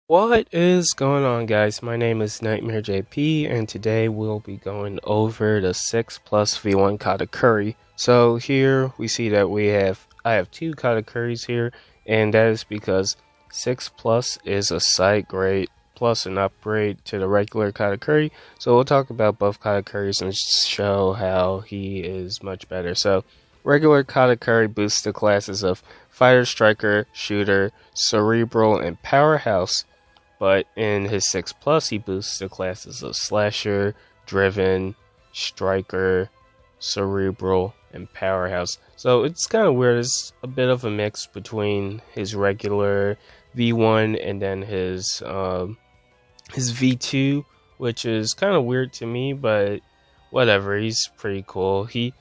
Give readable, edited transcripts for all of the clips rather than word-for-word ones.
What is going on, guys? My name is Nitemarejp, and today we'll be going over the 6 plus V1 Katakuri. So here we see that I have two Katakuris here, and that is because 6 plus is a side grade plus an upgrade to the regular Katakuri. So we'll talk about both Katakuris and show how he is much better. So regular Katakuri boosts the classes of Fighter, Striker, Shooter, Cerebral, and Powerhouse. But in his 6 plus, he boosts the classes of Slasher, Driven, Striker, Cerebral, and Powerhouse. So it's kind of weird. It's a bit of a mix between his regular V1 and then his V2, which is kind of weird to me, but whatever. He's pretty cool. He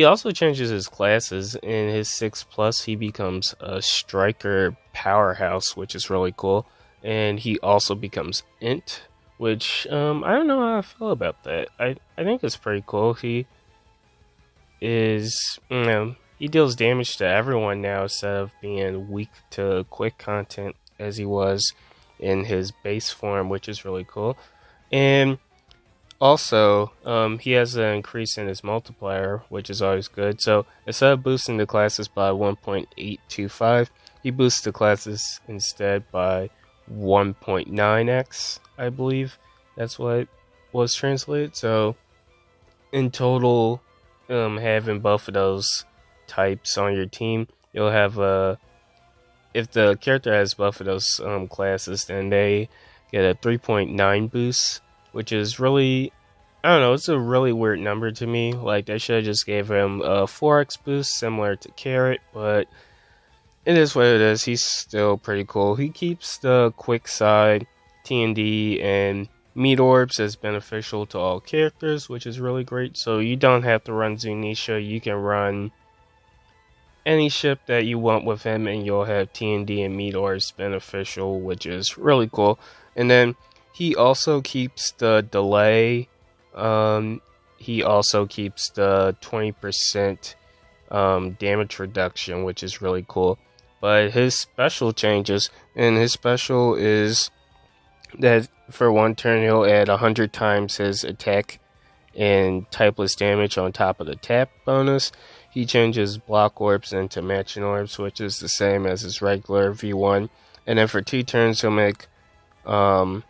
also changes his classes. In his 6 plus, he becomes a Striker Powerhouse, which is really cool. And he also becomes Int, which I don't know how I feel about that. I think it's pretty cool. He is, he deals damage to everyone now instead of being weak to quick content as he was in his base form, which is really cool. And also, he has an increase in his multiplier, which is always good. So instead of boosting the classes by 1.825, he boosts the classes instead by 1.9x, I believe that's what was translated. So in total, having both of those types on your team, you'll have if the character has both of those classes, then they get a 3.9 boost, which is really, I don't know, it's a really weird number to me. Like, they should have just gave him a 4x boost similar to Carrot, but it is what it is. He's still pretty cool. He keeps the quick side, TND, and meat orbs as beneficial to all characters, which is really great. So you don't have to run Zunisha. You can run any ship that you want with him, and you'll have TND and meat orbs beneficial, which is really cool. And then he also keeps the delay. He also keeps the 20% damage reduction, which is really cool. But his special changes, and his special is that for one turn he'll add 100 times his attack and typeless damage on top of the tap bonus. He changes block orbs into matching orbs, which is the same as his regular V1. And then for 2 turns he'll make all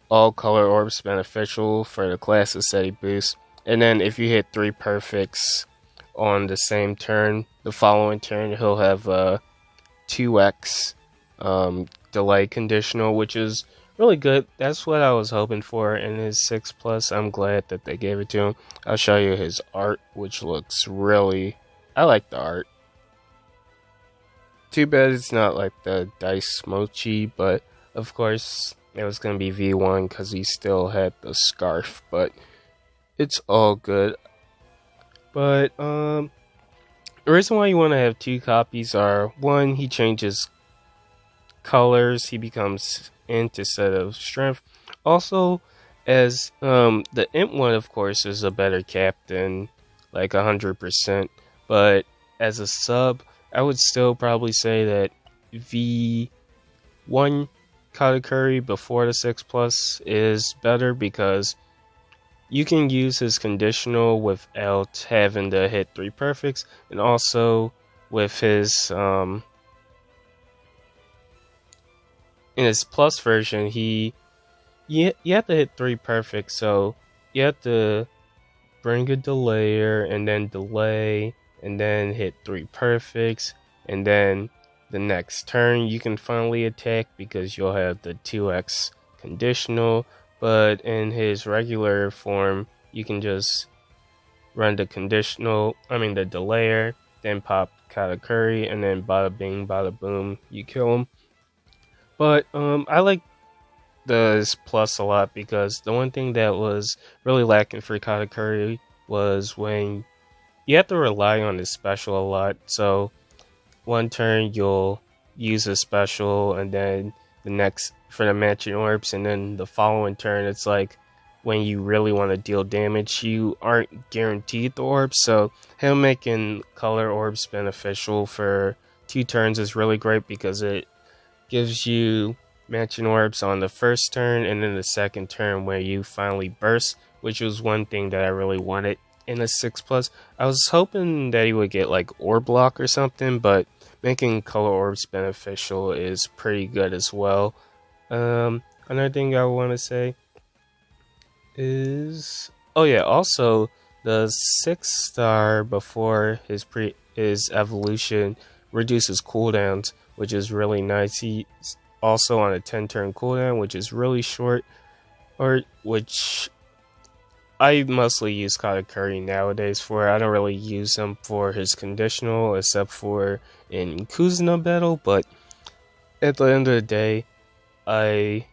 color orbs beneficial for the classes that he boosts. And then if you hit 3 perfects on the same turn, the following turn he'll have a 2x delay conditional, which is really good. That's what I was hoping for in his 6 plus. I'm glad that they gave it to him. I'll show you his art, which looks really, I like the art. Too bad it's not like the Dice Mochi, but of course it was going to be V1 because he still had the scarf, but it's all good. But the reason why you want to have 2 copies are, 1, he changes colors, he becomes Int instead of Strength. Also, as the Int one, of course, is a better captain, like 100%. But as a sub, I would still probably say that V1 Katakuri before the 6 plus is better because you can use his conditional without having to hit 3 perfects, and also with his in his plus version, you have to hit 3 perfects, so you have to bring a delayer and then delay and then hit 3 perfects, and then the next turn you can finally attack because you'll have the 2x conditional. But in his regular form, you can just run the the delayer, then pop Katakuri, and then bada bing, bada boom, you kill him. But I like this plus a lot because the one thing that was really lacking for Katakuri was when you have to rely on his special a lot. So one turn you'll use a special, and then the next for the matching orbs, and then the following turn it's like when you really want to deal damage, you aren't guaranteed the orbs. So him making color orbs beneficial for 2 turns is really great because it gives you matching orbs on the first turn, and then the second turn where you finally burst, which was one thing that I really wanted in a 6+. I was hoping that he would get like orb block or something, but making color orbs beneficial is pretty good as well. Another thing I want to say is, oh yeah, also the 6-star before his evolution reduces cooldowns, which is really nice. He's also on a 10-turn cooldown, which is really short, or which I mostly use Katakuri nowadays for. I don't really use him for his conditional, except for in Kuzna battle, but at the end of the day, I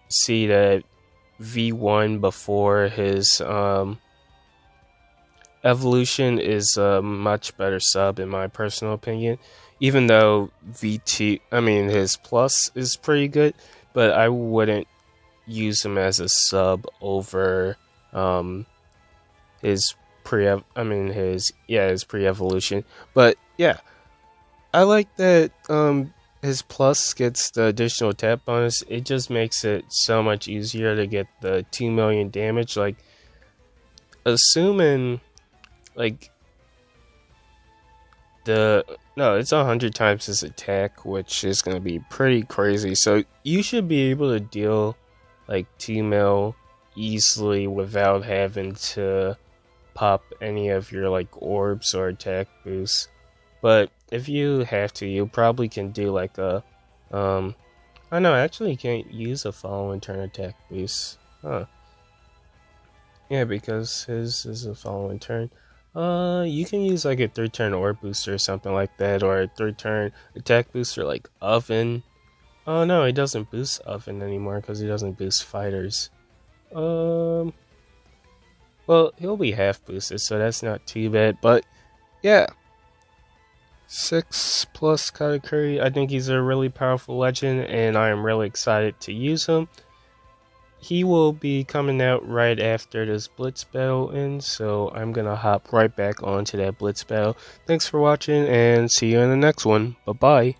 see that V1 before his evolution is a much better sub in my personal opinion. Even though his plus is pretty good, but I wouldn't use him as a sub over his pre-evolution. But yeah, I like that his plus gets the additional attack bonus. It just makes it so much easier to get the 2 million damage. Like, assuming like it's 100 times his attack, which is gonna be pretty crazy. So you should be able to deal like 2 mil easily without having to pop any of your like orbs or attack boosts. But if you have to, you probably can do like a oh no, actually you can't use a following turn attack boost. Yeah, because his is a following turn. You can use like a 3-turn orb booster or something like that, or a 3-turn attack booster like Oven. Oh no, he doesn't boost Oven anymore because he doesn't boost fighters. Well, he'll be half boosted, so that's not too bad. But yeah, 6+ Katakuri. I think he's a really powerful legend, and I am really excited to use him. He will be coming out right after this Blitz battle ends, so I'm gonna hop right back onto that Blitz battle. Thanks for watching, and see you in the next one. Bye bye.